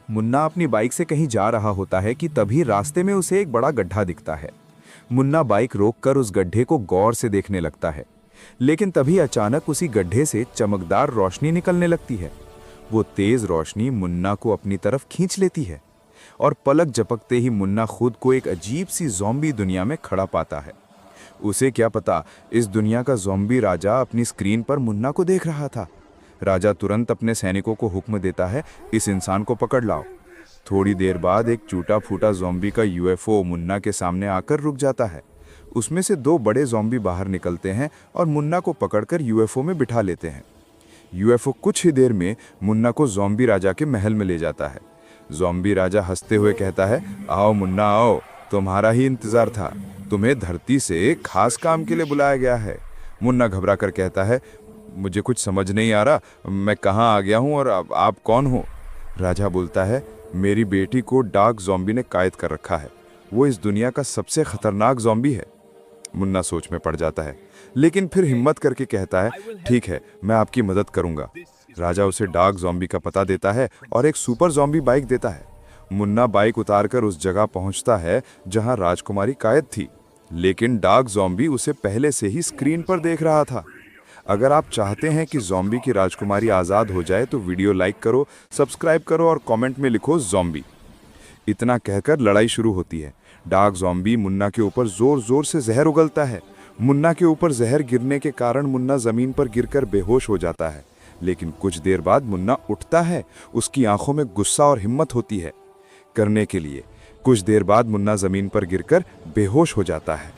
मुन्ना अपनी बाइक से कहीं जा रहा होता है कि तभी रास्ते में उसे एक बड़ा गड्ढा दिखता है। मुन्ना बाइक रोककर उस गड्ढे को गौर से देखने लगता है, लेकिन तभी अचानक उसी गड्ढे से चमकदार रोशनी निकलने लगती है। वो तेज रोशनी मुन्ना को अपनी तरफ खींच लेती है और पलक झपकते ही मुन्ना खुद को एक अजीब सी ज़ॉम्बी दुनिया में खड़ा पाता है। उसे क्या पता, इस दुनिया का ज़ॉम्बी राजा अपनी स्क्रीन पर मुन्ना को देख रहा था। राजा तुरंत अपने सैनिकों को हुक्म देता है, इस इंसान को पकड़ लाओ। थोड़ी देर बाद एक टूटा फूटा ज़ॉम्बी का यूएफओ मुन्ना के सामने आकर रुक जाता है। उसमें से दो बड़े ज़ॉम्बी बाहर निकलते हैं और मुन्ना को पकड़कर यूएफओ में बिठा लेते हैं। यूएफओ कुछ ही देर में मुन्ना को ज़ॉम्बी राजा के महल में ले जाता है। ज़ॉम्बी राजा हंसते हुए कहता है, आओ मुन्ना आओ, तुम्हारा ही इंतज़ार था। तुम्हें धरती से खास काम के लिए बुलाया गया है। मुन्ना घबरा कर कहता है, मुझे कुछ समझ नहीं आ रहा, मैं कहाँ आ गया हूँ और आप कौन हो? राजा बोलता है, मेरी बेटी को डार्क ज़ॉम्बी ने कैद कर रखा है। वो इस दुनिया का सबसे खतरनाक ज़ॉम्बी है। मुन्ना सोच में पड़ जाता है, लेकिन फिर हिम्मत करके कहता है, ठीक है, मैं आपकी मदद करूंगा। राजा उसे डार्क ज़ॉम्बी का पता देता है और एक सुपर ज़ॉम्बी बाइक देता है। मुन्ना बाइक उतारकर उस जगह पहुंचता है जहां राजकुमारी कैद थी, लेकिन डार्क ज़ॉम्बी उसे पहले से ही स्क्रीन पर देख रहा था। अगर आप चाहते हैं कि ज़ॉम्बी की राजकुमारी आज़ाद हो जाए तो वीडियो लाइक करो, सब्सक्राइब करो और कमेंट में लिखो ज़ॉम्बी। इतना कहकर लड़ाई शुरू होती है। डार्क ज़ॉम्बी मुन्ना के ऊपर ज़ोर ज़ोर से जहर उगलता है। मुन्ना के ऊपर जहर गिरने के कारण मुन्ना ज़मीन पर गिरकर बेहोश हो जाता है, लेकिन कुछ देर बाद मुन्ना उठता है। उसकी आंखों में गुस्सा और हिम्मत होती है करने के लिए। कुछ देर बाद मुन्ना ज़मीन पर गिरकर बेहोश हो जाता है।